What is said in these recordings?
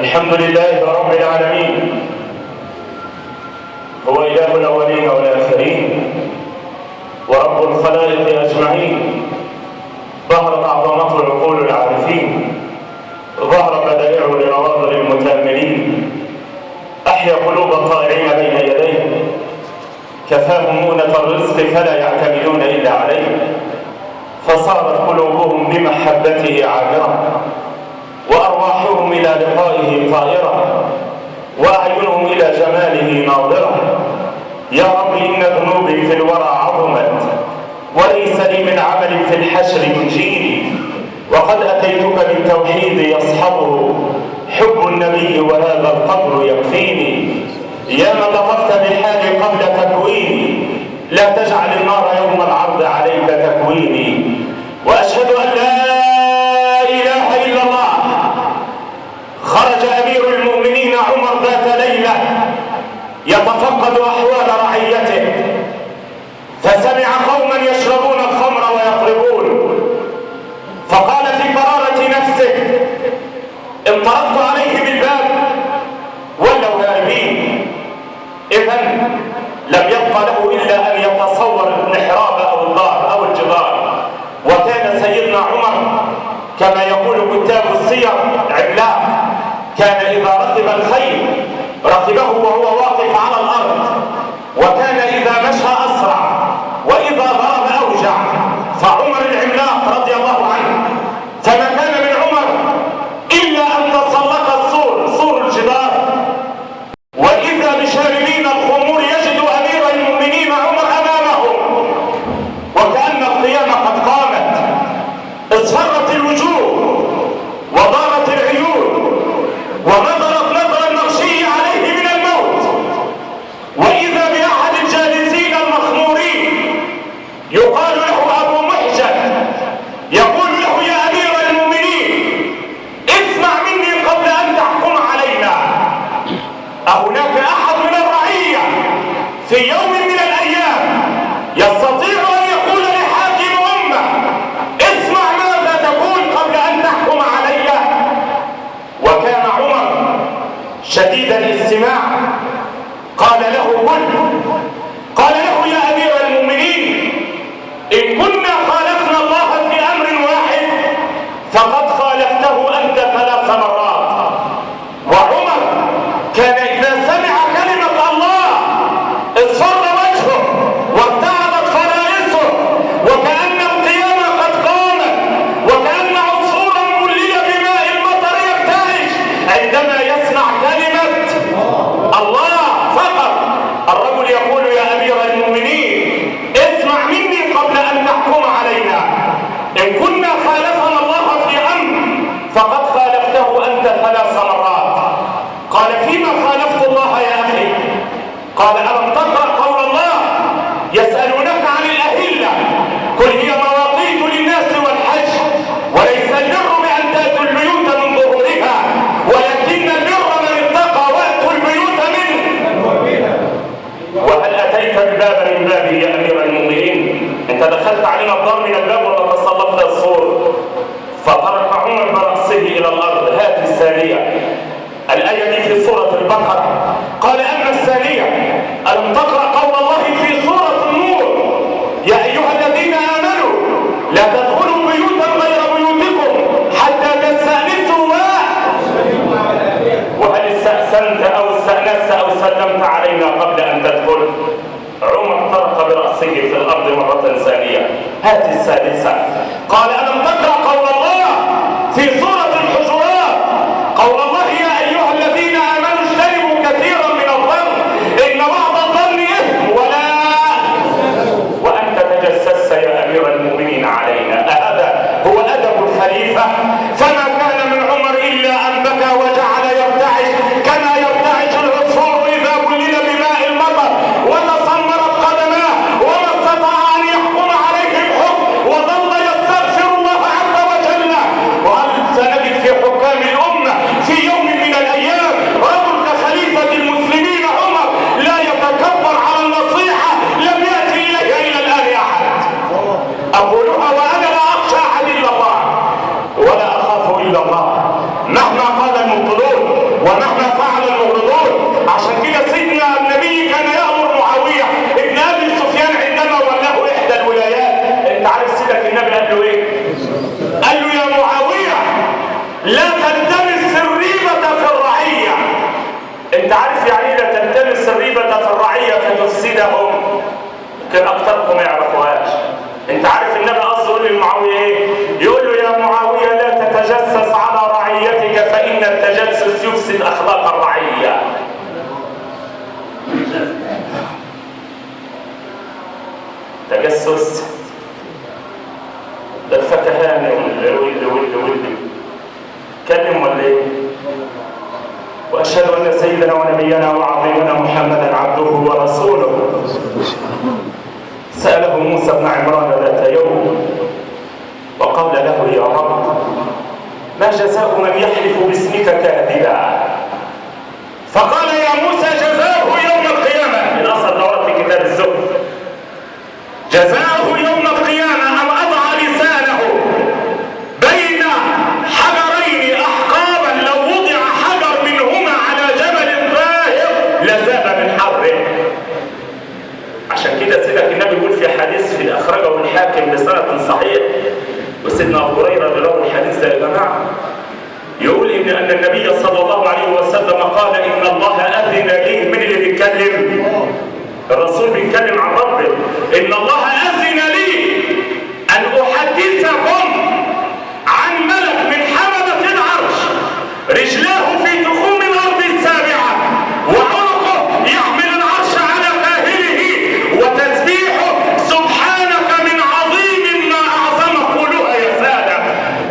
الحمد لله رب العالمين، هو إله الأولين والآخرين ورب الخلائق أجمعين. ظهرت عظمته عقول العارفين، ظهر بدائعه لنواظر المتأملين، أحيا قلوب الطائعين بين يديه، كفاهم مؤنة الرزق فلا يعتمدون إلا عليه، فصارت قلوبهم بمحبته عابرة، وأرواحهم إلى لقائه طائرة، وأعينهم إلى جماله ناظرة. يا رب إن ذنوبي في الورى عظمت، وليس لي من عمل في الحشر ينجيني، وقد أتيتك بالتوحيد يصحبه حب النبي وهذا القدر يكفيني. يا من لطفت بالحال قبل تكويني، لا تجعل النار يوم العرض عليك تكويني. وأشهد أن لا إله إلا الله. خرج أمير المؤمنين عمر ذات ليلة يتفقد أحوال رعيته، فسمع قوما يشربون الخمر ويطربون، فقال في قرارة نفسه: انطلقت عليه بالباب ولوا هاربين. إذن لم يبق له إلا أن يتصور المحراب أو الدار أو الجدار. وكان سيدنا عمر كما يقول كتاب السير عملاق، كان إذا ركب الخيل ركبه وهو واقف على الأرض، وكان إذا مشى أسرع، وإذا ضرب أوجع. فعمر العملاق رضي الله عنه فما كان من عمر إلا أن تسلق السور، سور الجدار، وإذا بشاربين الخمور يجد أمير المؤمنين عمر أمامهم، وكأن القيامة قد قامت. اصفرت الوجوه وضارت العيون، ونظرت نظر المغشي عليه من الموت، وإذا بأحد الجالسين المخمورين يقال له أبو محجن، يقول له: يا أمير المؤمنين، اسمع مني قبل أن تحكم علينا. أهناك أحد من الرعية في يوم من الأيام يستطيع أن يقول لحاكم أمة: اسمع ماذا تقول قبل أن تحكم علي؟ وكان عمر شديد الاستماع. قال له: قال له: يا أمير المؤمنين، إن كنا خالفنا الله في أمر واحد فقد خالفته أنت 3 مرات. وعمر كان إذا سمع كلمة الله اصفر وجهه وارتعدت فرائصه، وكأن القيامة قد قامت، وكأن عصفورا ملي بماء المطر يرتعش عندما يسمع كلمة الله فقط. الرجل يقول: يا أمير المؤمنين، اسمع مني قبل أن تحكم علينا. إن كنا خالفنا الله في أمر فقد خالفته أنت 3 مرات. قال: فيما خالفت الله يا أخي؟ قال: ألم تقرأ قول الله: يسألونك عن الأهلة، قل هي مواقيت للناس والحج، وليس البر بأن تأتوا البيوت من ظهورها، ولكن البر من اتقى وأتوا البيوت منه. وهل أتيت بباب من بابه يا أمير المؤمنين؟ أنت دخلت علينا الدار من الباب ولا تسلقت السور؟ فطرق عمر برأسه إلى الأرض. هذه الثانية، الآية دي في سورة البقرة. قال: أما الثانية، ألم تقرأ قول الله في سورة النور: يا أيها الذين آمنوا لا تدخلوا بيوتا غير بيوتكم حتى تستأنسوا. وهل استأذنت أو استأنست أو سلمت علينا قبل أن تدخل؟ عمر طرق برأسه في الأرض مرة ثانية. هذه الثالثة. قال: ألم تقرأ قول الله في سورة الحجرات: قول الله: يا أيها الذين آمنوا اجتنبوا كثيرا من الظن إن بعض الظن إثم وأنت تجسست يا أمير المؤمنين علينا. هذا هو أدب الخليفة؟ فما كان من عمر إلا أن بكى وجعل يرتعش كما يرتعش العصفور إذا بلل بماء المطر، وتسمرت قدماه وما استطاع أن يحكم عليه الحكم، وظل يستغفر الله يمكن اكتركم ما يعرفوهاش. انت عارف النبي قصده يقول لمعاويه ايه؟ يقول له يا معاويه لا تتجسس على رعيتك فان التجسس يفسد اخلاق الرعيه. تجسس ده الفكهاني واللي كلم ولا ايه؟ واشهد ان سيدنا ونبينا وعظيمنا محمدا عبده ورسوله. ساله موسى بن عمران ذات يوم وقال له يا رب ما جزاء من يحلف باسمك كاذبا؟ فقال يا موسى جزاؤه يوم القيامه. الاصل دورت في كتاب الزهد. جزاؤه يوم القيامه ان اضع لسانه بين حجرين احقابا لو وضع حجر منهما على جبل ظاهر لذاب من حره. عشان كده سيدك النبي يقول في حديث في اخرجه الحاكم بسند صحيح، وسيدنا ابو هريره بيروي الحديث ده يا جماعه، يقول ان النبي صلى الله عليه وسلم قال ان الله اذن لي. من اللي بيتكلم؟ الرسول بيتكلم عن ربه. ان الله اذن لي ان احدثكم عن ملك من حملة العرش رجلاه في تخوم الارض السابعه وعنقه يحمل العرش على كاهله وتسبيحه سبحانك من عظيم ما اعظمك. قولوها يا ساده،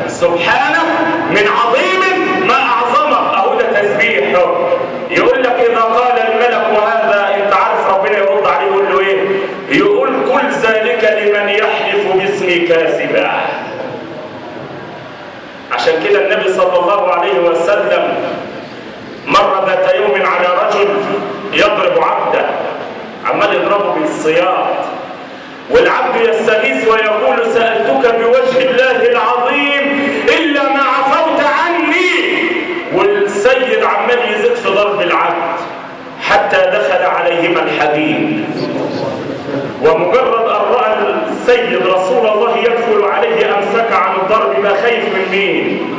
سبحانك من عظيم ما اعظمك. اهو ده تسبيحه. يقول لك اذا قال الملك وهذا انت عارف ربنا يرد عليه يقول له ايه؟ يقول كل ذلك لمن يحلف باسمي كاذبا. عشان كده النبي صلى الله عليه وسلم مر ذات يوم على رجل يضرب عبده، عمال يضربه بالصياط، والعبد يستغيث ويقول سألتك بوجه الله العظيم إلا ما عفوت عني. والسيد عمال يزيد في ضرب العبد حتى دخل عليهما الحديد. ومجرد أن رأى السيد رسول الله يدخل عليه أمسك عن الضرب. ما خايف من مين؟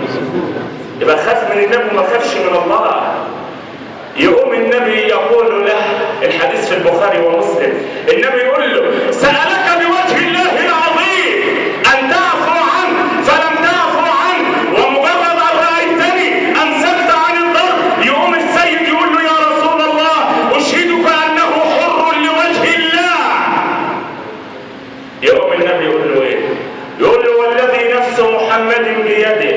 يبقى خاف من النبي ما خافش من الله. يقوم النبي يقول له، الحديث في البخاري ومسلم، النبي يقول له سألك بوجه الله العظيم أن تعفو عنه فلم تعفو عنه ومجرد أن رأيتني أمسكت عن الضرب. يقوم السيد يقول له يا رسول الله أشهدك أنه حر لوجه الله. يقوم النبي يقول له إيه؟ يقول له والذي نفس محمد بيده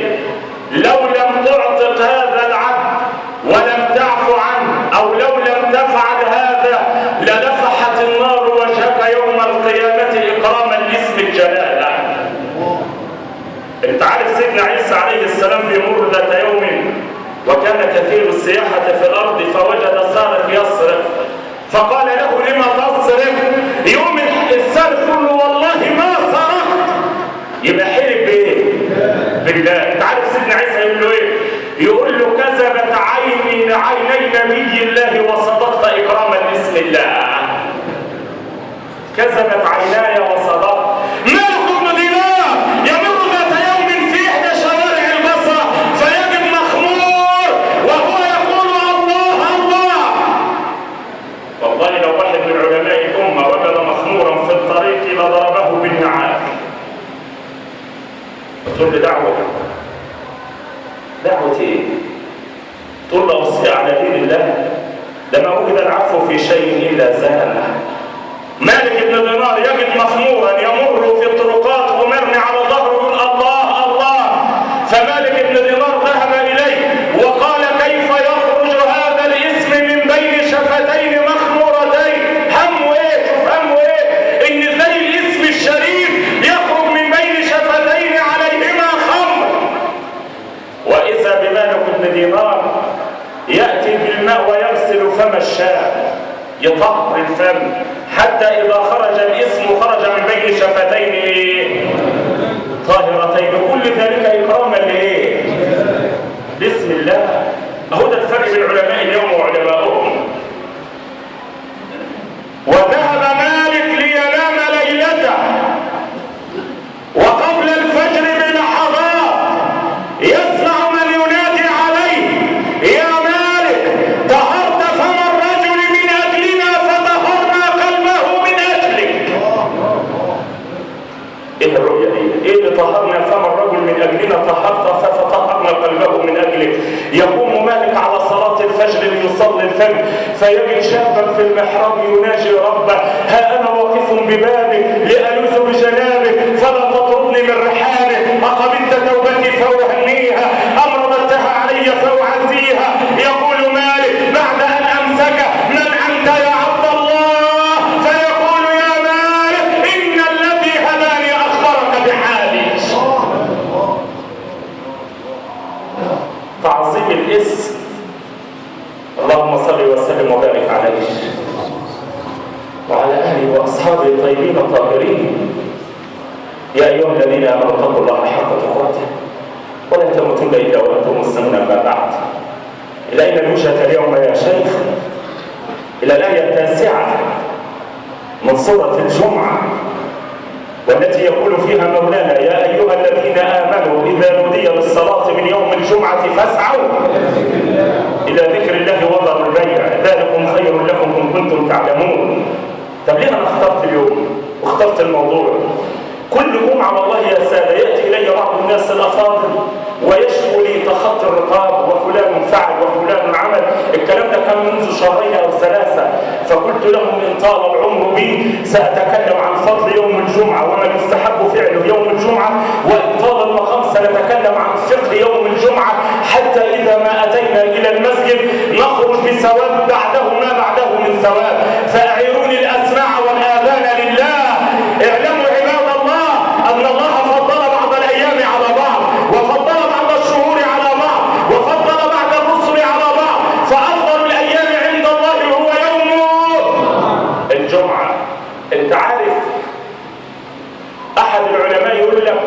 لو لم تعتق هذا العبد ولم تعفو عنه أو لو لم تفعل هذا للفحت النار وجهك يوم القيامة إكراما لاسم الجلالة. انت عارف سيدنا عيسى عليه السلام بيمر ذات يوم وكان كثير السياحة في الأرض فوجد سارق يصرخ فقال له لما تصرخ؟ يوم السارق يقول له والله ما صرخت. يبقى حلف بايه؟ بالله. انت عارف سيدنا عيسى يقول له ايه؟ يقول له كذبت عيني نبي الله وصدقت اكراما لاسم الله. كذبت عيناي وصدقت. مالك بن دينار يمر ذات يوم في احدى شوارع البصره فيجد مخمور وهو يقول الله الله. والله لو واحد من علماء الامه وجد مخمورا في الطريق لضربه بالنعال. تقول لي دعوه ايه؟ تقول له اوصي على دين الله؟ ده ما وجد العفو في شيء الا زانه. مالك بن دينار يجد مخمورا يمر في الطرقات ومرمي على ظهره يقول الله الله. فمالك بن دينار ذهب اليه وقال كيف يخرج هذا الاسم من بين شفتين مخمورتين؟ همه ايه؟ شوف همه ايه؟ ان زي الاسم الشريف يخرج من بين شفتين عليهما خمر. واذا بمالك بن دينار ياتي بالماء ويغسل فم الشاة يطهر الفم حتى إذا خرج الاسم خرج من بين شفتين طاهرتين. كل ذلك إكراما لإيه؟ بسم الله. أهو ده الفرق بين علماء اليوم وعلمائهم. وذهب مالك لينام ليلته وقبل الفجر بلحظات يسمع من ينادي عليه يا مالك طهرت فم الرجل من أجلنا فطهرنا قلبه من أجلك. طهرنا فم الرجل من أجلنا طهرت فطهرنا قلبه من أجله. يقوم مالك على صلاة الفجر ليصلي الفجر فيجد شابا في المحراب يناجي ربه: ها أنا واقف ببابك لألوذ بجنابك فلا تطردني من رحالك، أقبلت توبتي فأهنيها أم رددتها علي فأعزيها. يقول مالك بعد أن أمسك: من أنت يا عبد الله؟ فيقول: يا مالك إن الذي هداني أخبرك بحالي. تعظيم الاسم. اللهم صل وسلم وبارك عليه وعلى آله وأصحابه الطيبين الطاهرين. يا أيها الذين آمنوا اتقوا الله حق تقاته ولا تموتن إلا وأنتم مسلمون. أما بعد، إلى أين الوجهة اليوم يا شيخ؟ إلى الآية 9 من سورة الجمعة، والتي يقول فيها مولانا: يا أيها الذين آمنوا إذا نودي للصلاة من يوم الجمعة فاسعوا إلى ذكر الله وذروا البيع ذلكم خير لكم إن كنتم تعلمون. طب ليه أنا اخترت اليوم واخترت الموضوع؟ كل جمعة والله يا سادة يأتي إلي بعض الناس الأفاضل ويشكو لي تخطي الرقاب وفلان فعل وفلان عمل. الكلام ده كان منذ شهرين أو 3، فقلت لهم إن طال العمر بي سأتكلم عن فضل يوم الجمعة وما يستحب فعله يوم الجمعة، وإن طال المقام سنتكلم عن فقه يوم الجمعة، حتى إذا ما أتينا إلى المسجد نخرج بثواب بعده ما بعده من ثواب. فأعيروني الأسماع والآذان لله. اعلموا عباد الله أن الله فضل بعض الأيام على بعض، وفضل بعض الشهور على بعض، وفضل بعض الرسل على بعض، فأفضل الأيام عند الله هو يوم الجمعة. أنت عارف أحد العلماء يقول لك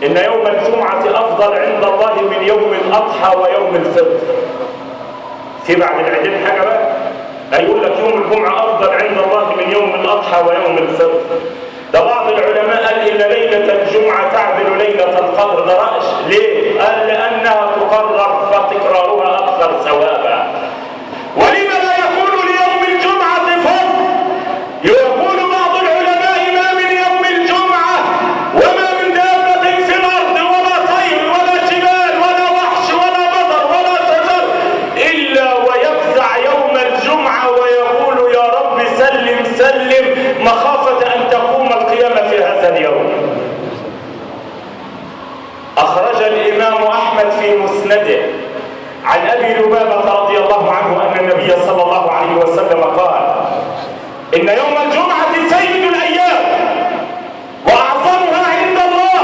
إن يوم الجمعة أفضل عند الله من يوم الأضحى ويوم الفطر. في بعد العيدين حاجة بقى يقول لك يوم الجمعة أفضل عند الله من يوم الأضحى ويوم الفطر. ده بعض العلماء قال إن ليلة الجمعة تعدل ليلة القدر. ده رأش ليه؟ قال لأنها تقرر فتكرارها أكثر ثوابا. ولما لا يكون ليوم الجمعة فضل؟ يقول بعض العلماء: ما من يوم الجمعة وما من دابة في الأرض ولا طير ولا جبال ولا وحش ولا مطر ولا شجر إلا ويفزع يوم الجمعة ويقول: يا رب سلم سلم، مخافة أن تقوم القيامة في هذا اليوم. أخرج الإمام أحمد في مسنده عن أبي لبابة رضي الله عنه أن النبي صلى الله عليه وسلم قال: إن يوم الجمعة سيد الأيام وأعظمها عند الله،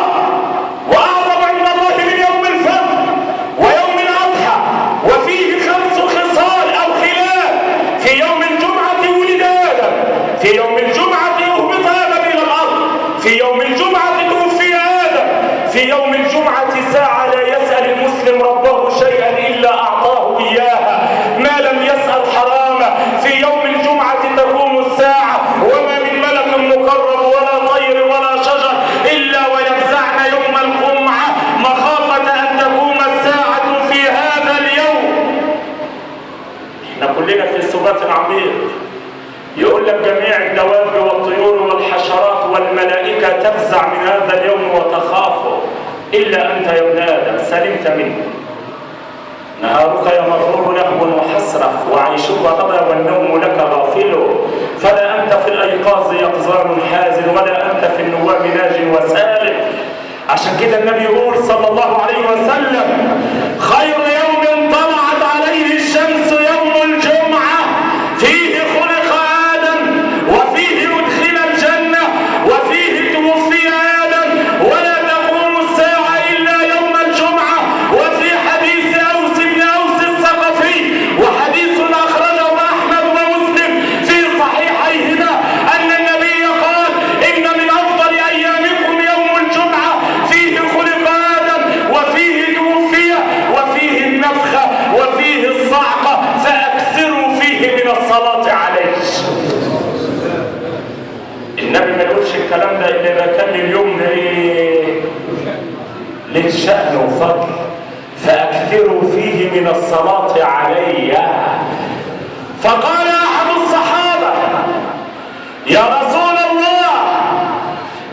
وأعظم عند الله من يوم الفطر ويوم الأضحى، وفيه 5 خصال أو خلال. في يوم الجمعة ولد آدم، في يوم الجمعة أهبط آدم إلى الأرض، في يوم الجمعة توفي آدم، في يوم الجمعة ساعة لا يسأل المسلم ربه شيئا إلا أعطاه إياها ما لم يسأل حراما. في يوم الجمعة تقوم الساعة وما من ملك مقرب ولا طير ولا شجر إلا ويفزعن يوم الجمعة مخافة أن تقوم الساعة في هذا اليوم. احنا كلنا في سبات عميق. يقول لك جميع الدواب والطيور والحشرات والملائكة تفزع من هذا اليوم وتخافه إلا أنت يا ابن آدم سلمت منه. نهارك يمر لهو وحسرة وعيشك غدا والنوم لك غافل، فلا أنت في الأيقاظ يقظان حازن ولا أنت في النوام ناج وسالم. عشان كده النبي يقول صلى الله عليه وسلم: خير يوم طلعت عليه الشمس يوم الجمعة، فيه خلق آدم وفيه أدخل الجنة وفيه توفي آدم ولا تقوم الساعة إلا يوم الجمعة. وفي حديث أوس بن أوس الثقفي وحديث أخرجه أحمد ومسلم في صحيحيهما أن النبي قال: إن من أفضل أيامكم يوم الجمعة، فيه خلق آدم وفيه توفي وفيه النفخة وفيه الصعقة، فأكثروا فيه من الصلاة عليه. النبي ما يقولش الكلام ده إلا إذا كان اليوم له شأن وفضل. فأكثروا فيه من الصلاة علي. فقال أحد الصحابة: يا رسول الله،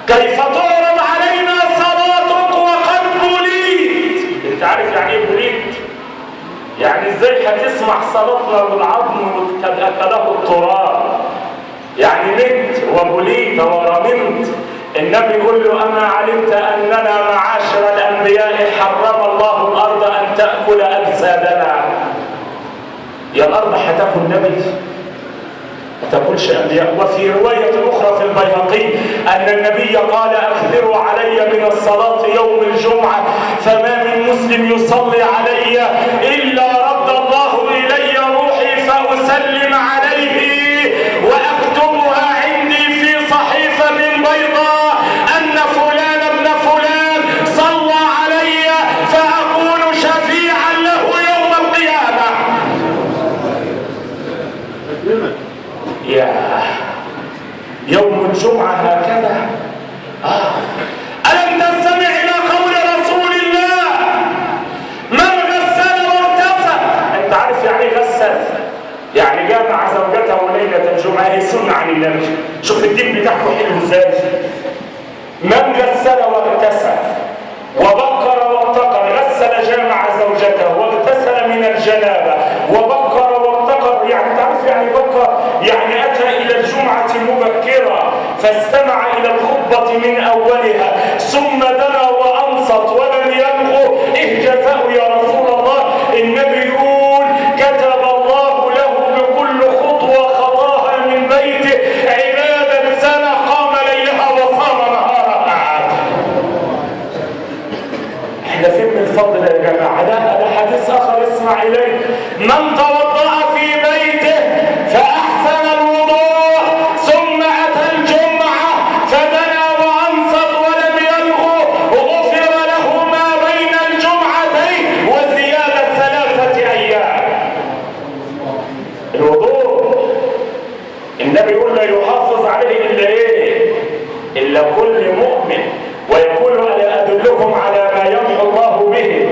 كيف تعرض علينا صلاة وبليت ورممت. النبي يقول له أما علمت أننا معاشر الأنبياء حرم الله الأرض أن تأكل أجسادنا؟ يا الأرض هتاكل نبي؟ ما تاكلش أنبياء. وفي رواية أخرى في البيهقي أن النبي قال أكثروا علي من الصلاة يوم الجمعة فما من مسلم يصلي علي إلا رد الله إلي روحي فأسلم عليه وأكتبها عندي في صحيفة بيضاء أن فلان ابن فلان صلى علي فأكون شفيعا له يوم القيامة. يا يوم الجمعة هكذا. ألم تستمع إلى قول رسول الله من غسل واغتسل؟ أنت عارف يعني غسل؟ يعني جامع زوجته ليلة الجمعة. هي سنة عن النبي. شوف الدين بتاعه حلو ازاي. من غسل واغتسل وبكر وابتكر، غسل جامع زوجته واغتسل من الجنابة وبكر وابتكر، يعني تعرف يعني بكر؟ يعني أتى إلى الجمعة مبكرا فاستمع إلى الخطبة من أولها ثم دنا وأنصت ولم يلغو. إيه جزاء يا رسول الله؟ النبي يقول كتب الله له بكل خطوة خطاها من بيته عبادة سنة قام ليلها وصام نهارها. احنا فين من الفضل يا جماعة؟ ده حديث آخر اسمع إليه. من توضأ في بيته فأحسن الوضوء ثم أتى الجمعة فدنا وأنصت ولم يلغو غفر له ما بين الجمعتين وزيادة 3 أيام. الوضوء النبي يقول لا يحافظ عليه إلا إيه؟ إلا كل مؤمن. ويقول ألا أدلكم على ما يمحو الله به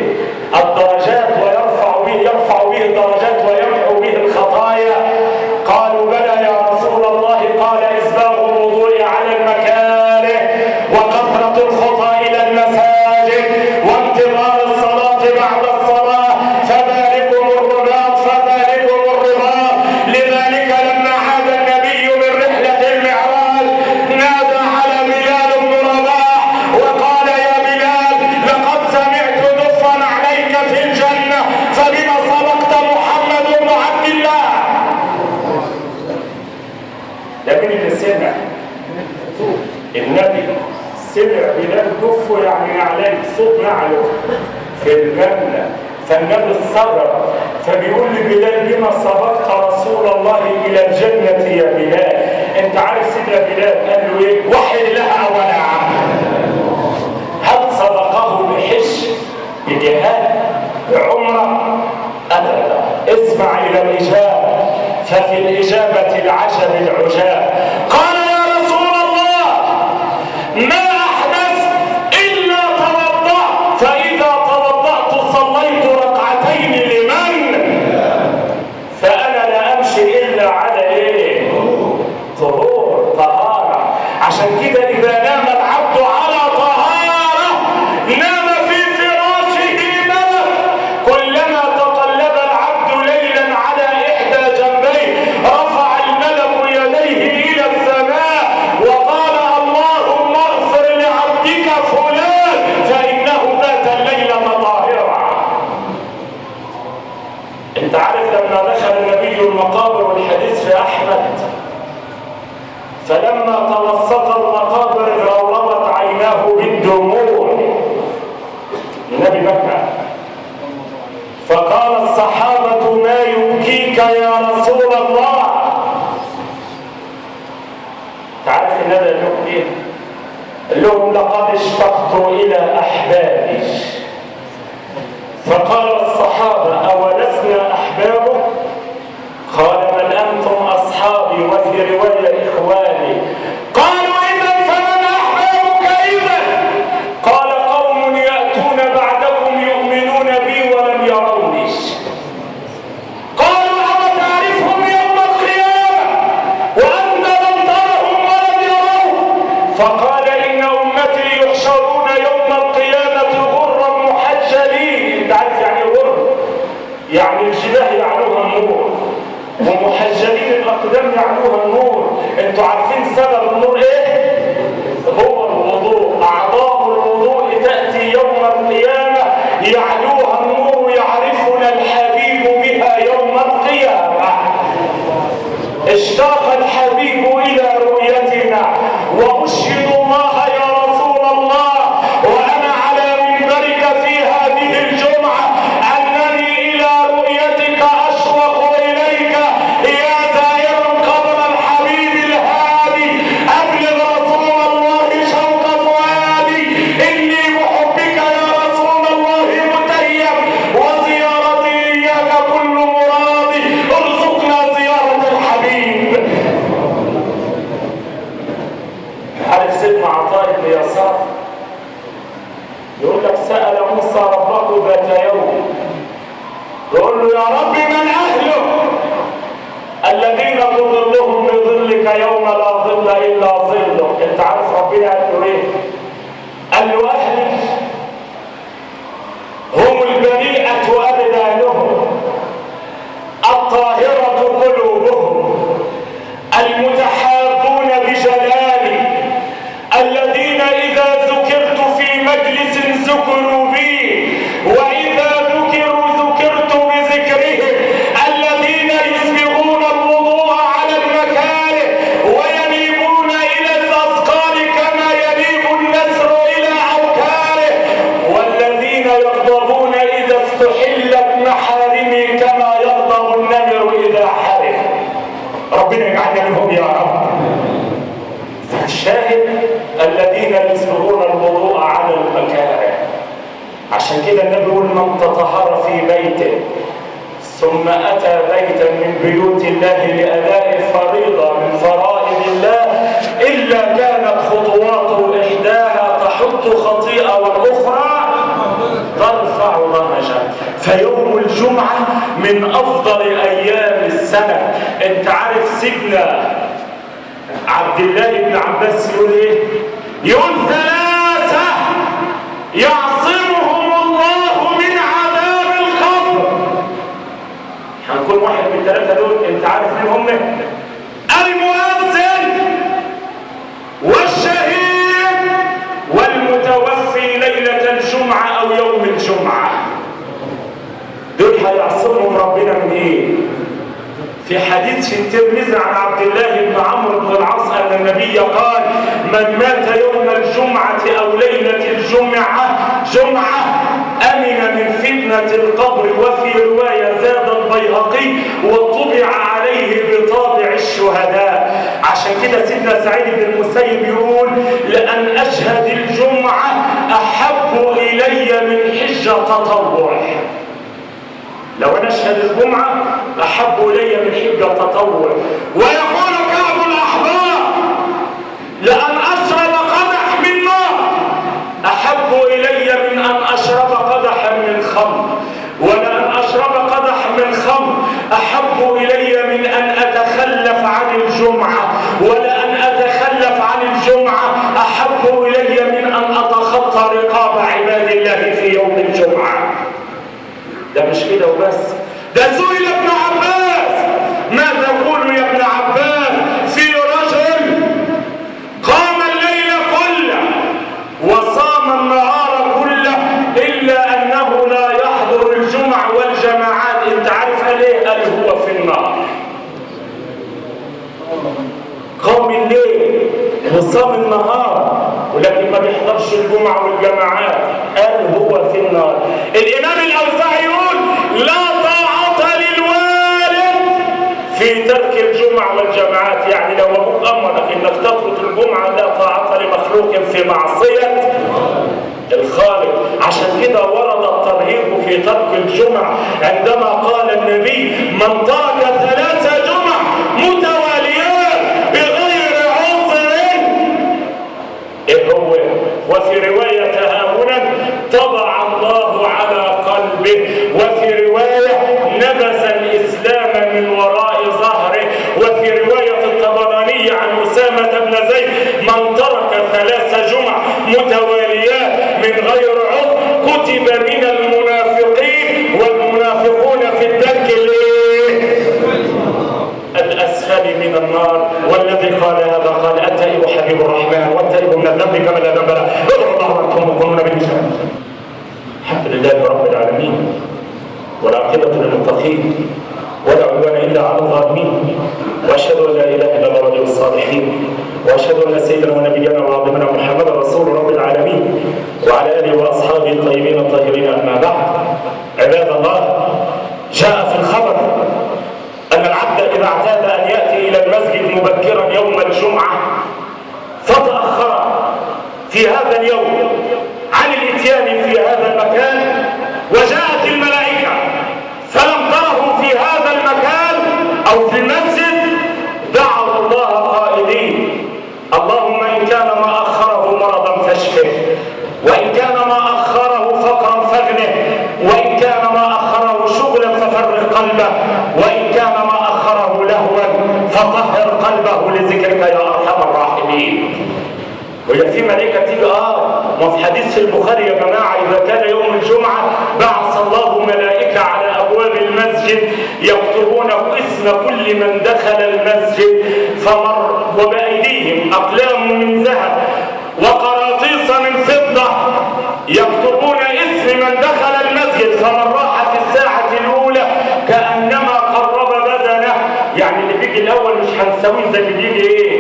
الدرجات ويرفع به الدرجات ويمحو به الخطايا؟ قالوا بلى يا رسول الله. قال إسباغ الوضوء على المكاره وكثرة الخطى إلى المساجد وانتظار الصلاة بعد الصلاة فذلكم الرباط. لذلك لما عاد النبي من رحلة المعراج نادى على بلال بن رباح وقال يا بلال لقد سمعت دفا عليك في الجنة فبما سبقت محمد بن عبد الله. ده مين اللي سمع؟ النبي سمع بلال دفه يعني نعلان صوت نعله في الجنة. فالنبي استغرب فبيقول لبلال بما سبقت رسول الله الى الجنة يا بلال؟ انت عارف سيدنا بلال قال له ايه؟ وحي لها ولا هل سبقه بحج بجهاد بعمرة؟ ابدا. اسمع الى الاجابة ففي الاجابة العجب العجاب. قال يا رسول الله ما احدث الا توضأت فاذا توضأت صليت ركعتين لمن؟ فانا لا امشي الا على ايه؟ طهارة. عشان كده اذا نام العبد على طهارة نام في فراشه ملك. كلما تقلب العبد ليلا على احدى جنبيه رفع الملك يديه الى السماء وقال اللهم اغفر لعبدك فلان فانه بات الليلة طاهرا. انت عارف لما دخل النبي المقابر والحديث في احمد فلما توسط المقابر غوربت عيناه بالدموع. النبي بكى فقال الصحابة ما يبكيك يا رسول الله؟ تعرف النبي قال لهم ايه؟ قال لهم لقد اشتقت الى احبابي. فقال الصحابة اولسنا احبابك؟ قال بل انتم اصحابي وفي رواية اخواني. قالوا اذا فمن احبابك اذا؟ قال قوم يأتون بعدكم يؤمنون بي ولم يروني. قالوا أو تعرفهم يوم القيامة وأنت لم ترهم ولم يروك؟ فقال إن أمتي يحشرون يوم القيامة غرا محجلين. انت عارف يعني غر؟ يعني الجباه يعلوها النور ومحجلين الأقدام يعلوها النور. انتوا عارفين سبب النور وأشهد الله يا رسول الله وأنا على منبرك في هذه الجمعة أنني إلى رؤيتك أشوق إليك يا زائر قبر الحبيب الهادي. أبلغ رسول الله شوق فؤادي، إني بحبك يا رسول الله متيم، وزيارتي إياك كل مرادي، ارزقنا زيارة الحبيب. عارف سيدنا عطاء بن يسار يقول لك سأل موسى ربه ذات يوم، يقول له يا رب من أهله الذين تظلهم بظلك يوم لا ظل إلا ظلك؟ أنت عارف ربنا قال له إيه؟ قال له أهلي هم البريئة أبدانهم، الطاهرة قلوبهم، المتحابون بجلالي، الذين إذا ذكرت في مجلس ذكروا بي، وإذا ذكروا ذكرت بذكرهم، الذين يسبغون الوضوء على المكاره وينيبون إلى الأذكار كما ينيب النسر إلى أوكاره، والذين يغضبون إذا استحلت محارمي كما يغضب النمر إذا حرم. ربنا يجعلنا منهم يا رب. فالشاهد الذين يسبغون الوضوء على المكاره. عشان كده النبي يقول من تطهر في بيته ثم أتى بيتا من بيوت الله لأداء فريضة من فرائض الله إلا كانت خطواته إحداها تحط خطيئة والأخرى ترفع درجة. فيوم الجمعة من أفضل أيام السنة. أنت عارف سيدنا عبد الله بن عباس يقول إيه؟ يقول ثلاثة يعصمهم الله من عذاب القبر. هنكون واحد من الثلاثة دول. أنت عارف مين هم؟ المؤذن والشهيد والمتوفي ليلة الجمعة أو يوم الجمعة. دول هيعصمهم ربنا من إيه؟ في حديث في الترمذي عن عبد الله بن عمرو بن العاص أن النبي قال من مات يوم الجمعة أو ليلة الجمعة أمن من فتنة القبر. وفي رواية زاد البيهقي وطبع عليه بطابع الشهداء. عشان كده سيدنا سعيد بن المسيب يقول لأن أشهد الجمعة أحب إلي من حجة تطوع. لو أنا أشهد الجمعة أحب إلي من حجة تطوع. ويقول كعب الأحبار لأن أشرب قدح من نار أحب إلي من أن أشرب قدحا من خمر، ولأن أشرب قدح من خمر أحب إلي من أن أتخلف عن الجمعة، ولأن أتخلف عن الجمعة أحب إلي من أن أتخطى رقاب عباد الله في يوم الجمعة. ده مش كده وبس، ده سئل ابن عباس ما تقول يا ابن عباس في رجل قام الليل كله وصام النهار كله إلا أنه لا يحضر الجمع والجماعات. انت عارف قال ايه؟ قال هو في النار. قام الليل وصام النهار ولكن ما بيحضرش الجمعة والجماعات، قال هو في النار. الإمام الأوزاعي يقول لا طاعة للوالد في ترك الجمعة والجماعات. يعني لو أبوك أمرك إنك تترك الجمعة لا طاعة لمخلوق في معصية الخالق. عشان كده ورد الترهيب في ترك الجمعة عندما قال النبي من ترك 3 جمع متواليات بغير عذر إيه هو؟ وفي رواية هنا طبع الله على قلبه، وفي رواية نبذ الإسلام من وراء ظهره، وفي رواية الطبراني عن أسامة بن زيد من ترك 3 جمع متواليات من غير عذر كتب من المنافقين، والمنافقون في الدرك الأسفل من النار. والذي قال هذا قال التائب حبيب الرحمن والتائب من الذنب كما لا ذنب له. ادعوا الله لكم وكونوا بالنجاة. الحمد لله رب العالمين والعاقبة للمتقين ولا عدوان إلا على الظالمين، وأشهد أن لا إله إلا الله ولي الصالحين واشهد ان سيدنا ونبينا وعظيمنا محمد رسول رب العالمين وعلى اله واصحابه الطيبين الطاهرين. اما بعد، عباد الله، جاء في الخبر ان العبد اذا اعتاد ان ياتي الى المسجد مبكرا يوم الجمعه فتاخر في هذا اليوم عن الاتيان في هذا المكان، وجاءت الملائكه فلم تره في هذا المكان او في المسجد، دعوا الله قائلين: اللهم ان كان ما اخره مرضا فاشفه، وان كان ما اخره فقرا فاغنه، وان كان ما اخره شغلا ففرق قلبه، وان كان ما اخره لهوا فطهر قلبه لذكرك يا ارحم الراحمين. وهي في ملائكه تيجي ما في حديث في البخاري يا جماعه: اذا كان يوم الجمعه بعث الله ملائكه على ابواب المسجد يكتبون اسم كل من دخل المسجد، فمر وبايديهم اقلام من ذهب وقراطيس من فضه يكتبون اسم من دخل المسجد، فمن راح في الساعه الاولى كانما قرب بدنه. يعني اللي بيجي الاول مش هنساويه زي اللي بيجي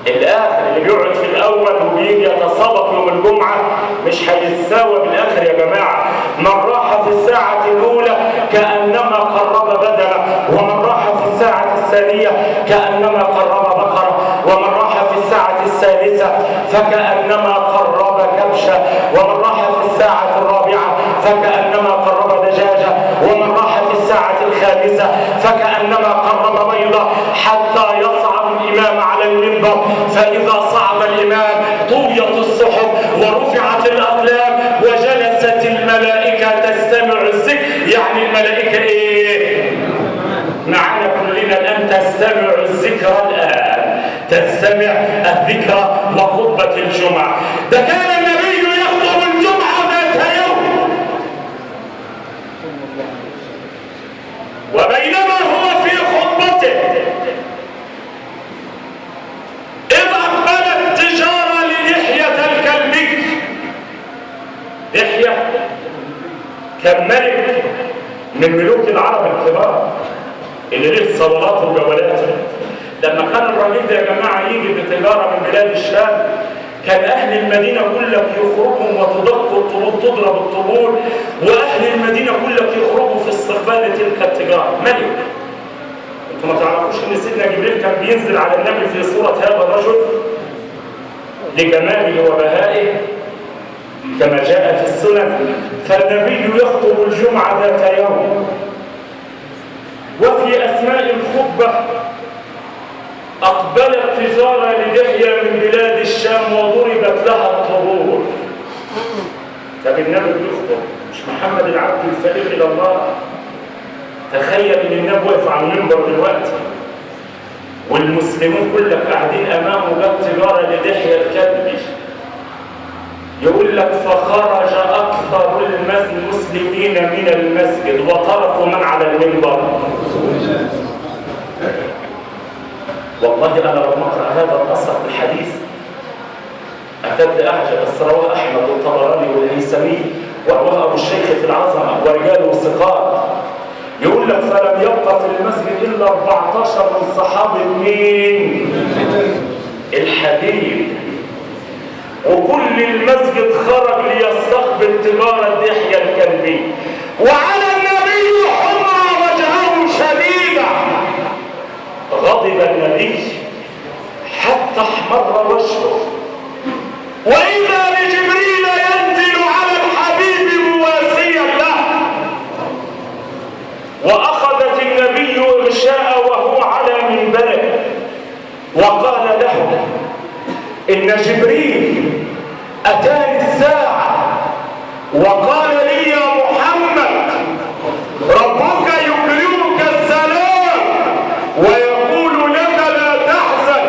الاخر، اللي بيقعد في الاول وبيجي يتسابق يوم الجمعه مش هيتساوى بالاخر يا جماعه. من راح في الساعه الاولى كانما قرب بدنه، ومن راح في الساعه الثانيه كانما قرب بقره، ومن راح في الساعه الثالثه فكانما قرب كبشه، ومن راح في الساعه الرابعه فكانما قرب دجاجه، ومن راح في الساعه الخامسه فكانما قرب بيضه، حتى يصعد الامام على المنبر. فاذا صعد الامام طويت الصحف ورفعت الاقلام وجلست الملائكه تستمع الذكر. يعني الملائكه معنا كلنا الان تستمع الذكر، الان تستمع الذكر وخطبه الجمعه. ده كان النبي يخطب الجمعه ذات يوم، وبينما هو في خطبته إذ أقبلت تجارة لدحية الكلبي. دحية كان ملك من ملوك العرب الكبار اللي له صولات وجولات. لما كان الراجل ده يا جماعة يجي بتجارة من بلاد الشام، كان أهل المدينة كلهم يخرجوا وتدق الطبول، تضرب الطبول، وأهل المدينة كلهم يخرجوا في استقبال تلك التجارة. ملك. انتوا ما تعرفوش ان سيدنا جبريل كان بينزل على النبي في صورة هذا الرجل لجماله وبهائه كما جاء في السنن. فالنبي يخطب الجمعة ذات يوم، وفي أثناء الخطبة أقبلت تجارة لدحية من بلاد الشام وضربت لها الطبول. طب النبي يخطب، مش محمد العبد الفقير إلى الله. تخيل ان النبي واقف على المنبر دلوقتي والمسلمون كلهم قاعدين امامه، جت تجاره لدحية الكلبي. يقول لك: فخرج اكثر المسلمين من المسجد وتركوا من على المنبر. والله انا لما اقرا هذا الاثر الحديث اكاد اعجب. بس رواه احمد والطبراني والهيثمي ورواه ابو الشيخ في العظمه ورجاله ثقات. يقول لك: فلم يبقى في المسجد الا 14 من صحابه مين؟ الحبيب. وكل المسجد خرج ليستقبل تجارة دحية الكلبي، وعلى النبي حمى وجهه شديدة. غضب النبي حتى احمر وجهه، واذا بجبريل ينزل على الحبيب مواسيا له. وأخذت النبي إغشاء وهو على منبره وقال له: إن جبريل أتاني الساعة وقال لي يا محمد ربك يكرمك السلام ويقول لك لا تحزن،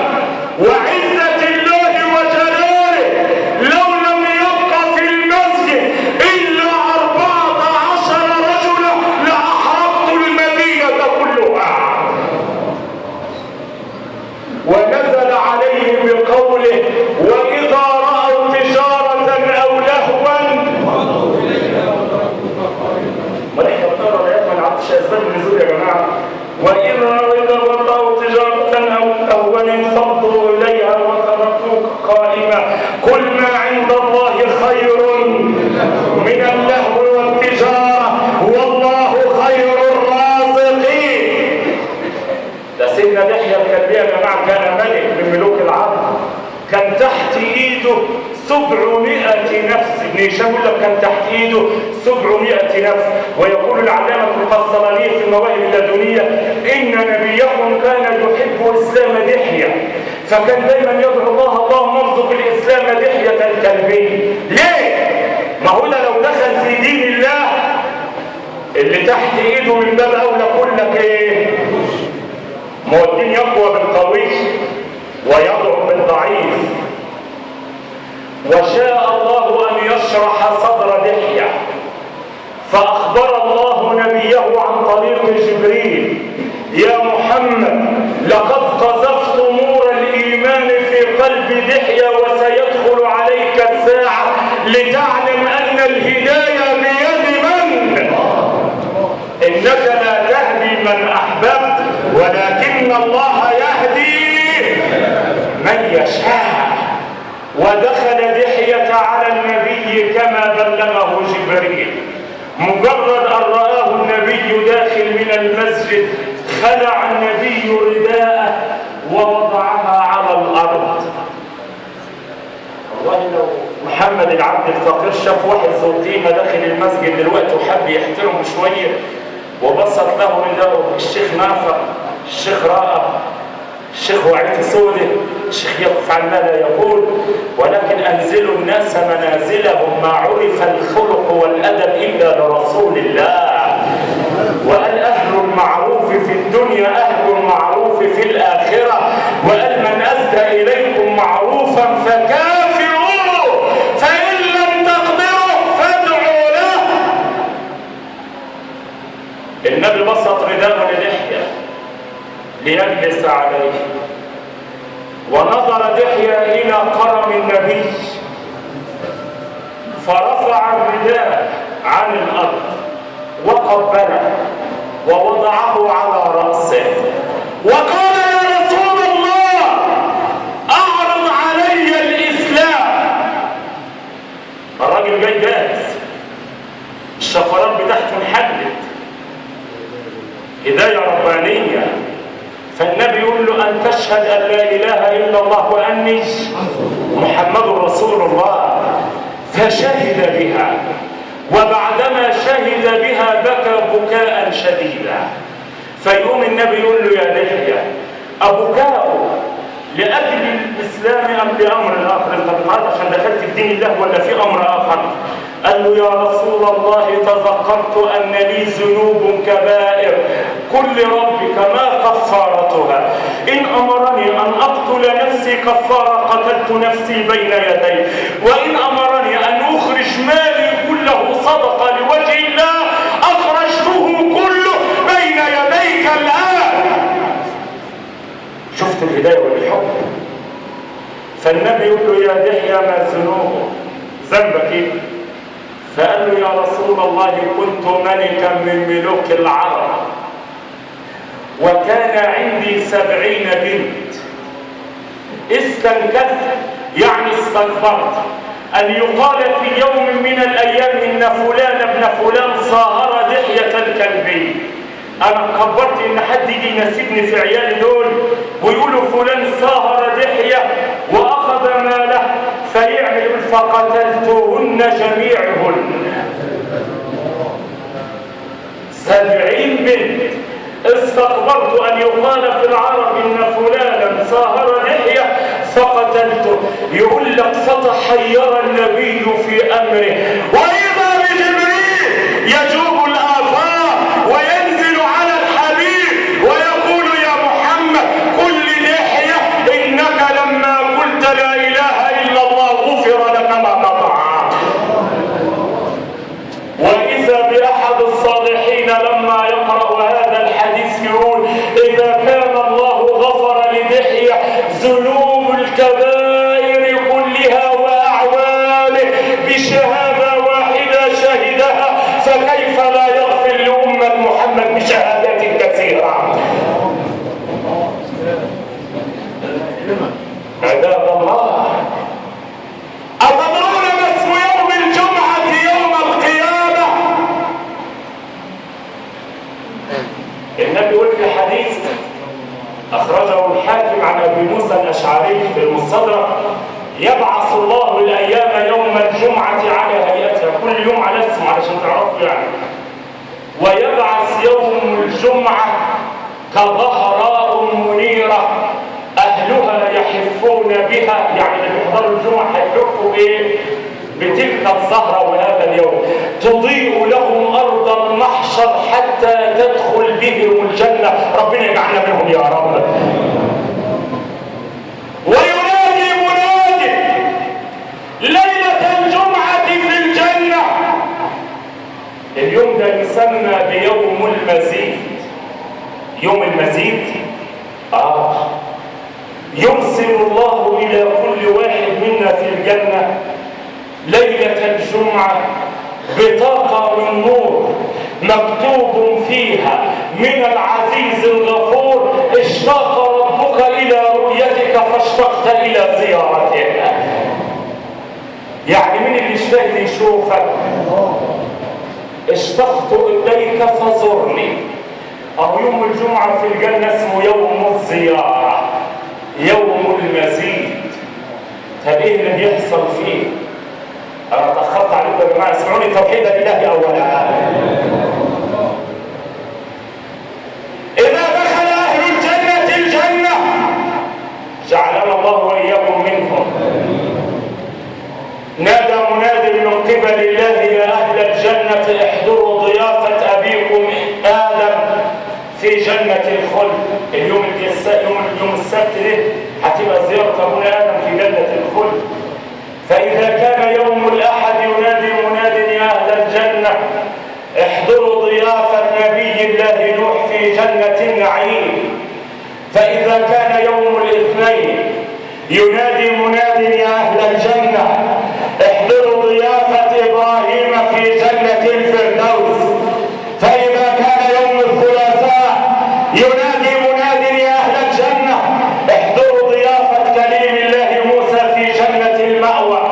وعزة الله وجلاله لو لم يبق في المسجد إلا 14 رجلا لأحرقت المدينة كلها. ونزل عليه بقوله: وإذا رأوا تجارة أو ايده 700 نفس. ابن هشام يقول لك كان تحت ايده 700 نفس. ويقول العلامة القسطلاني في المواهب اللدنية ان نبيكم كان يحب اسلام دحية، فكان دايما يدعو الله اللهم ارزق الاسلام دحية الكلبي. ليه؟ ما هو لو دخل في دين الله اللي تحت ايده من باب اولى كل لك ايه؟ ما هو الدين يقوى بالقوي ويضعف بالضعيف. وشاء الله ان يشرح صدر دحية، فاخبر الله نبيه عن طريق جبريل: يا محمد لقد قذفت نور الايمان في قلب دحية وسيدخل عليك الساعة لتعلم ان الهداية بيد من؟ انك لا تهدي من احببت ولكن الله يهدي من يشاء. ودخل دحية على النبي كما بلغه جبريل. مجرد ان رآه النبي داخل من المسجد خلع النبي رداءه ووضعها على الارض. والله لو محمد العبد الفقير شاف واحد ذو قيمه داخل المسجد دلوقتي وحب يحترمه شويه وبسط له رداءه: الشيخ نافع، الشيخ رائع، الشيخ وعيت سودة، الشيخ يقف عن ما لا يقول. ولكن انزلوا الناس منازلهم، ما عرف الخلق والادب الا لرسول الله. وقال اهل المعروف في الدنيا اهل المعروف في الاخره. وقال من اسدى اليكم معروفا فكافئوه، فان لم تقدروا فادعوا له. النبي بسط رداءه لدحية ليجلس عليه، ونظر دحية إلى قرم النبي فرفع الرداء عن الأرض وقبله ووضعه على رأسه وقال: يا رسول الله أعرض علي الإسلام. الراجل جاي جاهز، الشفرات بتاعته انحلت، هداية ربانية. فالنبي يقول له: أن تشهد أن لا إله إلا الله وأني محمد رسول الله. فشهد بها، وبعدما شهد بها بكى بكاء شديدا. فيقوم النبي يقول له: يا دحية أبكاء لأجل الإسلام أم لأمر آخر؟ أنت بتعرف عشان دخلت في دين الله ولا في أمر آخر؟ قال له: يا رسول الله تذكرت أن لي ذنوب كبائر، قل لربك ما كفارتها؟ إن أمرني أن أقتل نفسي كفارة قتلت نفسي بين يديه، وإن أمرني أن أخرج مالي كله صدقة لوجه الله أخرجته كله بين يديك الآن. شفت الهداية والحب؟ فالنبي يقول له: يا دحية ما ذنوبك؟ ذنبك إيه؟ فقال له: يا رسول الله كنت ملكا من ملوك العرب، وكان عندي 70 بنت، استنكفت يعني استكبرت أن يقال في يوم من الأيام إن فلان ابن فلان صاهر دحية الكلبي. أنا كبرت إن حد يجي يناسبني في عيالي دول ويقولوا فلان صاهر دحية وأخذ ماله فيعمل، فقتلتهن جميعهن. 70 بنت استكبرت أن يقال في العرب إن فلانا صاهر دحية فقتلته. يقول لك: فتحير النبي في أمره، وإذا بجبريل يجوب الآفاق وينزل على الحبيب ويقول: يا محمد قل لدحية إنك لما قلت لا إله إلا الله غفر لك ما قطع. وإذا بأحد الصالحين لما يقرأ هذا الحديث يقول: إذا كان الله غفر لدحية ذنوب الكبائر كلها وأعواله بشهادة واحدة شهدها، فكيف لا يغفر لأمة محمد بشهادات كثيرة؟ عباد الله، أتدرون ما اسم يوم الجمعة يوم القيامة؟ النبي يقول في حديث أخرجه الحاكم عن أبي موسى الأشعري في المستدرك: يبعث الله الأيام يوم الجمعة على هيئتها، كل يوم على اسمه علشان تعرفوا يعني. ويبعث يوم الجمعة كظهراء منيرة أهلها يحفون بها، يعني اللي بيحضروا الجمعة هيحفوا إيه؟ بتلك الزهرة وهذا اليوم. تضيء لهم أرض المحشر حتى تدخل بهم الجنة، ربنا يجعلنا منهم يا رب. وينادي مناد ليلة الجمعة في الجنة. اليوم ده يسمى بيوم المزيد. يوم المزيد يرسل الله إلى كل واحد منا في الجنة ليلة الجمعة بطاقة من نور مكتوب فيها: من العزيز الغفور اشتاق ربك إلى رؤيتك فاشتقت إلى زيارته. يعني من اللي اشتاق يشوفك؟ اشتقت إليك فزرني. أو يوم الجمعة في الجنة اسمه يوم الزيارة، يوم المزيد. طب ايه اللي بيحصل فيه؟ انا اتاخرت عليكم يا جماعه، اسمعوني. توحيد الله اولا. اذا دخل اهل الجنه الجنه جعلنا الله واياكم منهم، نادى مناد من قبل الله: يا اهل الجنه احضروا ضيافه ابيكم ادم في جنه الخلد. اليوم السبت ده هتبقى زياره ابونا ادم في جنه الخلد. فإذا كان يوم الأحد ينادي مناد: يا أهل الجنة احضروا ضيافة نبي الله نوح في جنة النعيم. فإذا كان يوم الاثنين ينادي مناد: يا أهل الجنة احضروا ضيافة إبراهيم في جنة الفردوس. فإذا كان يوم الثلاثاء ينادي مناد: يا أهل الجنة احضروا ضيافة كليم الله موسى في جنة المأوى.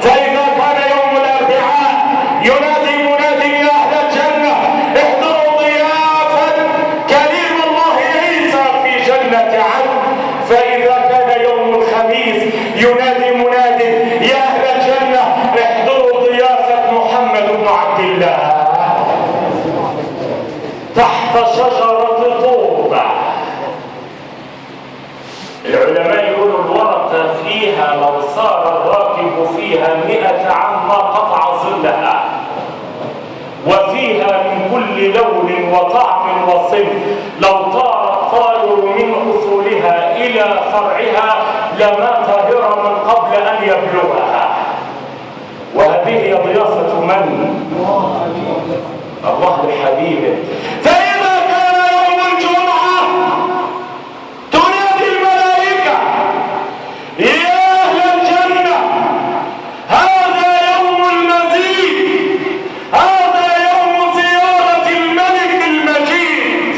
فإذا كان يوم الأربعاء ينادي مناد: يا أهل الجنة احضروا ضيافة كليم الله عيسى في جنة عدن. فإذا كان يوم الخميس ينادي مناد: يا أهل الجنة احضروا ضيافة محمد بن عبد الله تحت شجرة طوبى. العلماء يقولوا الورقة فيها لو صار الراكب فيها 100 عام ما قطع ظلها، وفيها من كل لون وطعم وصنف، لو طار الطائر من أصولها إلى فرعها لما طائر من قبل أن يبلغها. وهذه هي ضيافة من؟ الله لحبيبه. فإذا كان يوم الجمعة تنادي الملائكة: يا أهل الجنة هذا يوم المزيد، هذا يوم زيارة الملك المجيد.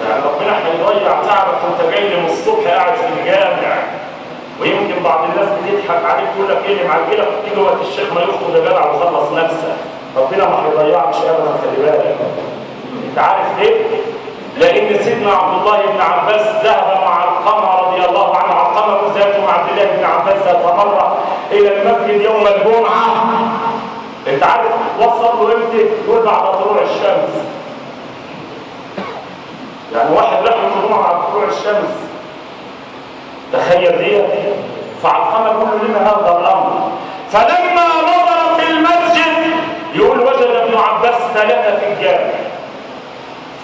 يعني ربنا هيضيع تعبك وانت جاي من الصبح قاعد في الجامع، ويمكن بعض الناس بتضحك عليك تقول لك ايه اللي معجلك تيجي وقت الشيخ ما يخطب يا جدع وخلص نفسك. ربنا ما هيضيعكش ابدا، خلي بالك. انت عارف ليه؟ لان سيدنا عبد الله بن عباس ذهب مع القمر رضي الله عنه، القمر ذاته مع عبد الله بن عباس ذات مره الى المسجد يوم الجمعه. انت عارف وصل له امتى؟ يقول بعد طلوع الشمس. يعني واحد راح الجمعه بعد طلوع الشمس، تخيل دي. فعلقمة يقول له: لما هذا الامر؟ فلما نظر في المسجد يقول وجد ابن عباس 3 في الجامع،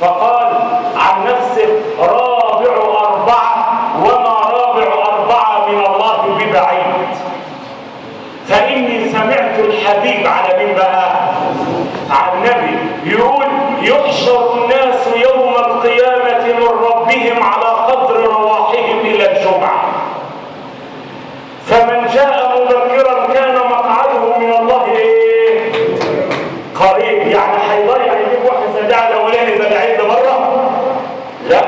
فقال عن نفسه: رابع 4 وما رابع 4 من الله ببعيد. فإني سمعت الحبيب على من بقى؟ عن النبي يقول: يحشر الناس يوم القيامة من ربهم على قدر رواحهم إلى الجمعة، فمن جاء مبكرا كان مقعده من الله ايه؟ قريب. يعني هيضيع يجيب واحد زي ده الاولاني زي العيد بره؟ لا،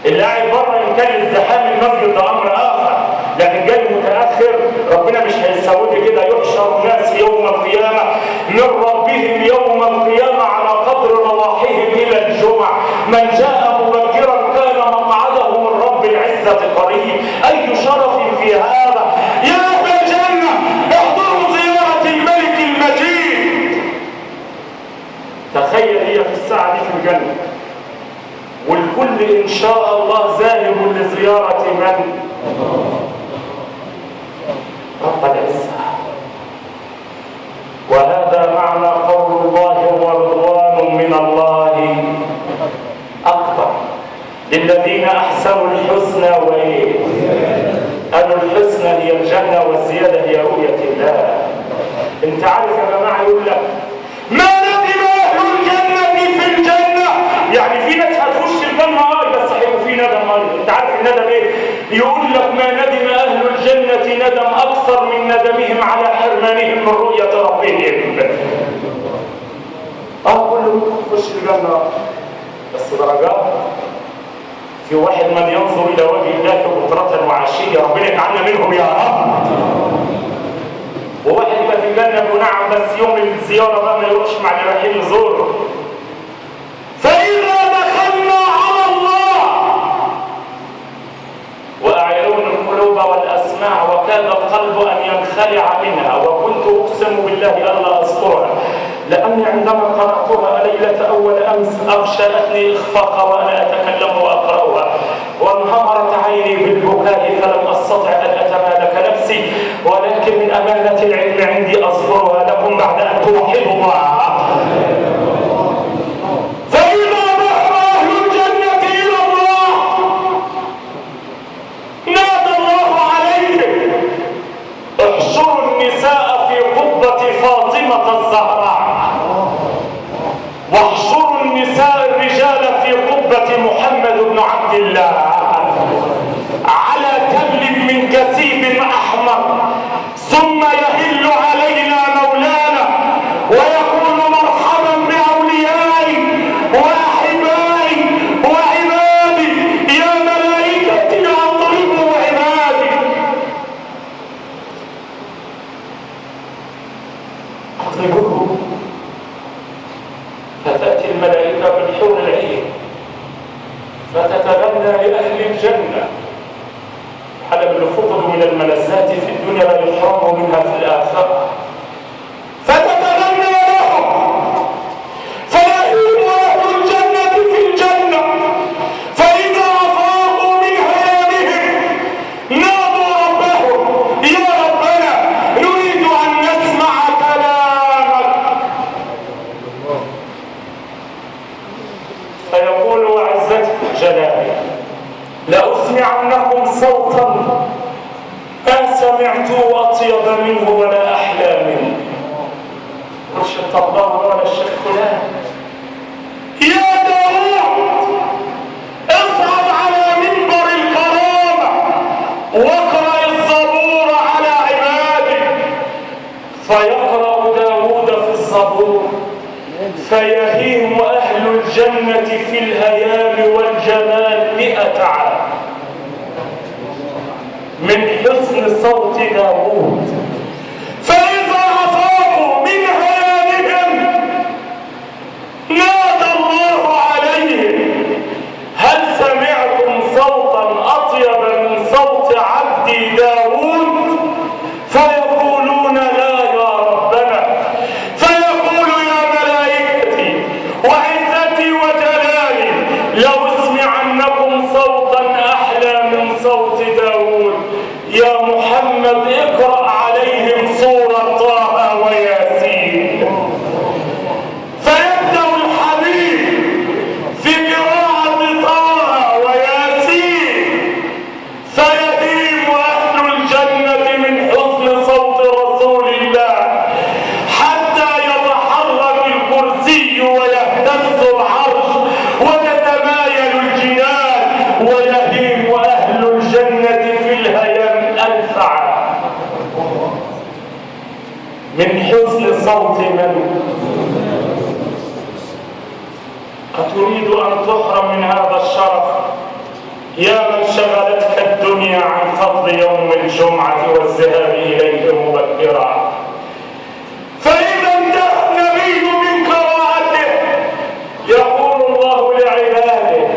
اللي قاعد بره ان كان ازدحام المسجد ده امر اخر، لكن جاي متاخر ربنا مش هيساويه كده. يحشر الناس يوم القيامه من ربهم يوم القيامه على قدر رواحهم الى الجمعه، من جاء مبكرا كان مقعده من رب العزه العزة قريب. أي شرف في هذا يا أهل الجنة، احضروا زيارة الملك المجيد. تخيل هي في الساعة دي في الجنة، والكل إن شاء الله ذاهب لزيارة من؟ رب العزة. وهذا معنى قول الله ورضوان من الله أكبر للذين أحسنوا الحسنى وإيه؟ قالوا الحسنى هي الجنة والزيادة هي رؤية الله. أنت عارف يا جماعة يقول لك ما ندم أهل الجنة في الجنة، يعني في ناس هتخش الجنة بس هيبقى في ندم أيضا. أنت عارف الندم إيه؟ يقول لك ما ندم أهل الجنة ندم أكثر من ندمهم على حرمانهم من رؤية ربهم. كله يخش الجنة بس درجات. في واحد من ينظر إلى وجه الله بكرة وعشية، ربنا يجعلنا منهم يا رب. وواحد يبقى في الجنة ونعم بس يوم الزيارة بقى ما يروحش مع اللي رايحين يزوروا. فإذا دخلنا على الله وأعينون القلوب والأسماع وكاد القلب أن ينخلع منها، وكنت أقسم بالله ألا أذكرها لأني عندما قرأتها ليلة أول أمس أغشأتني إخفاقا وأنا أتكلم وأقرأها، وانهمرت عيني بالبكاء فلم أستطع أن أتمالك نفسي، ولكن من أمانة العلم عندي أذكرها لكم بعد أن توحدوا الله. فإذا ذهب أهل الجنة إلى الله نادى الله عليهم احشروا النساء في قبة فاطمة الزهراء، واحشروا النساء الرجال في قبة محمد بن عبد الله على تبل من كثيب أحمر، ثم يهل علينا مولانا ويقول مرحبا بأوليائي وأحبائي وعبادي، يا ملائكتي أضربوا عبادي. أضربوه. فتأتي الملائكة بالحور العين فتتغنى لأهل الجنة. حلب اللي فقدوا من الملذات في الدنيا لا يحرموا منها في الآخرة، فتتغنى لهم فيهيم أهل الجنة في الجنة، فإذا أفاقوا من هيامهم نادوا ربهم يا ربنا نريد أن نسمع كلامك. فيقول وعزتك جلالي لأسمعنكم صوتا ما سمعت أطيب منه ولا أحلى منه. مش الطباخ ولا الشيخ فلان. يا داوود اصعد على منبر الكرامة واقرأ الزبور على عبادك. فيقرأ داوود في الزبور فيهيم أهل الجنة في الهيام والجمال 100 عام من حسن صوت داوود. فإذا أفاقوا من هيامهم نادى الله عليهم هل سمعتم صوتا أطيب من صوت عبدي داوود؟ فيقولون لا يا ربنا. فيقول يا ملائكتي وعزتي وجلالي لو اسمعنكم صوتا أحلى من صوت داوود. يا محمد اقرأ عليهم سورة طه وياسين. فيبدأ الحبيب في قراءة طه وياسين فيهيم أهل الجنة من حسن صوت رسول الله حتى يتحرك الكرسي ويهتز العرش وتتمايل الجنان ويهيم أهل الجنة في الهيام 1000 عام من حسن صوت من؟ أتريد أن تحرم من هذا الشرف يا من شغلتك الدنيا عن فضل يوم الجمعة والذهاب إليه مبكرا؟ فإذا انتهى النبي من قراءته يقول الله لعباده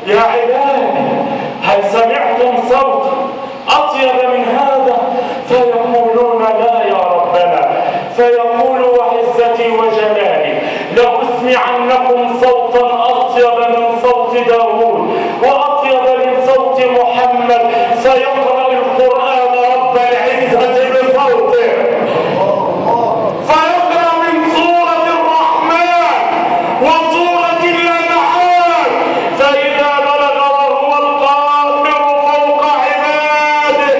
يا عبادي هل سمعتم فيقرأ القرآن رب العزة بصوته، فيقرأ من سورة الرحمن وسورة الأنعام، فإذا بلغ وهو القاهر فوق عباده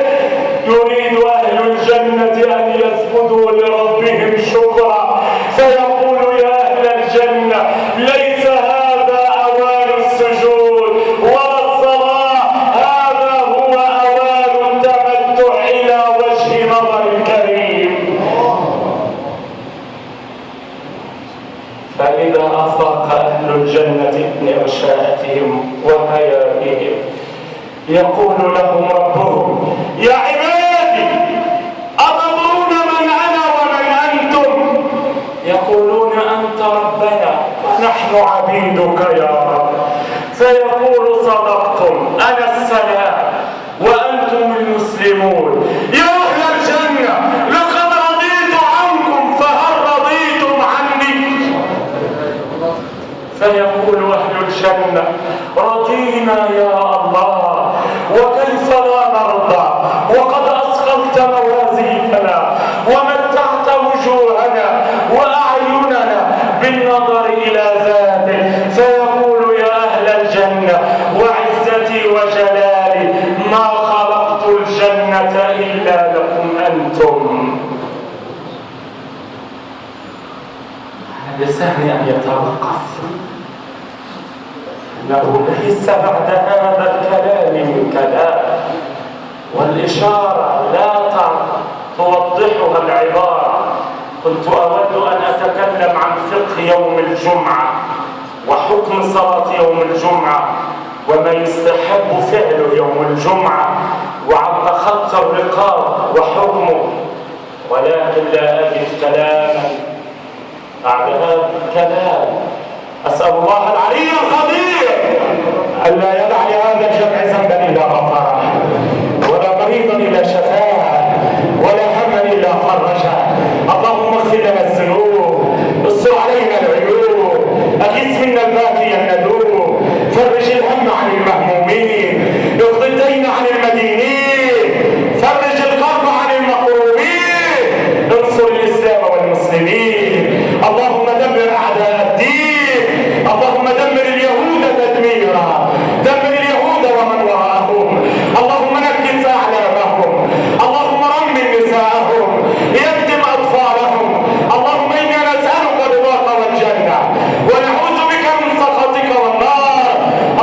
يريد أهل الجنة أن يسجدوا لربهم شكرا، فيقول يا أهل الجنة ليس هذا أوان السجود ولا الصلاة، هذا هو أوان التمتع إلى وجه نظر الكريم. فإذا أفاق أهل الجنة من عشاءتهم وهيامهم يقول لهم ربهم يا عبادي أتدرون من أنا ومن أنتم؟ يقولون أنت ربنا ونحن عبيدك يا رب. فيقول صدقتم، أنا السلام وأنتم المسلمون. يا أهل الجنة لقد رضيت عنكم فهل رضيتم عني؟ فيقول أهل الجنة رضينا يا الله، وكيف لا نرضى وقد أثقلت موازيننا ومتعت وجوهنا وأعيننا بالنظر إلى ذاتك. فيقول يا أهل الجنة وعزتي وجلالي ما خلقت الجنة إلا لكم أنتم. لساني أن يتوقف، إنه ليس بعد هذا الكلام من كلام، والإشارة لا توضحها العبارة. كنت أود أن أتكلم عن فقه يوم الجمعة وحكم صلاة يوم الجمعة وما يستحب فعله يوم الجمعة وعن تخطي الرقاب وحكمه، ولكن لا أجد كلاما بعد هذا الكلام. أسأل الله العلي القدير ألا يدع لهذا الجمع ذنبا إلا غفره، ولا مريضا إلا شفاه، ولا هما إلا فرجه. اللهم اغفر لنا الذنوب، استر علينا العيوب، أغث منا الباكي الندوب، فرج الهم عن المهمومين، اقض الدين عن المدينين، فرج الكرب عن المكروبين، انصر الإسلام والمسلمين. اللهم دمر أعداء الدين، اللهم دمر اليهود تدميرا، دمر اليهود ومن وراءهم، اللهم نكس أعلامهم، اللهم رمم نساءهم، يتم أطفالهم. اللهم إنا نسألك رضاك والجنة ونعوذ بك من سخطك والنار.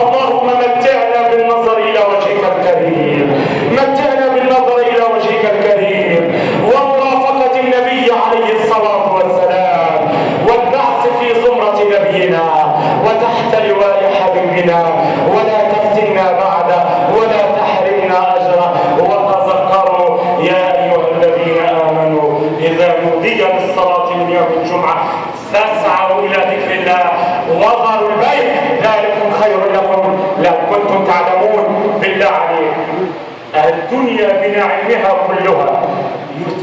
اللهم متعنا بالنظر إلى وجهك الكريم، متعنا بالنظر إلى وجهك الكريم ومرافقة النبي عليه الصلاة والسلام والبعث في زمرة نبينا وتحت لواء حبيبنا، ولا تفتنا بعده ولا تحرمنا أجره. وتذكروا يا أيها الذين آمنوا إذا نودي بالصلاة من يوم الجمعة فاسعوا إلى ذكر الله وذروا البيع ذلكم خير لكم لو كنتم تعلمون. بالله عليكم الدنيا بنعيمها كلها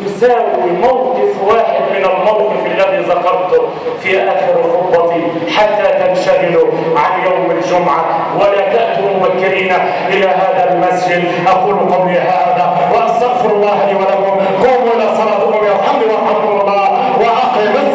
تساوي موقف واحد من الموقف الذي ذكرته في آخر خطبتي حتى تنشغلوا عن يوم الجمعة ولا تأتوا مبكرين إلى هذا المسجد. أقول قولي هذا وأستغفر الله لي ولكم. قوموا إلى صلاتكم يرحمني ويرحمكم الله وأقم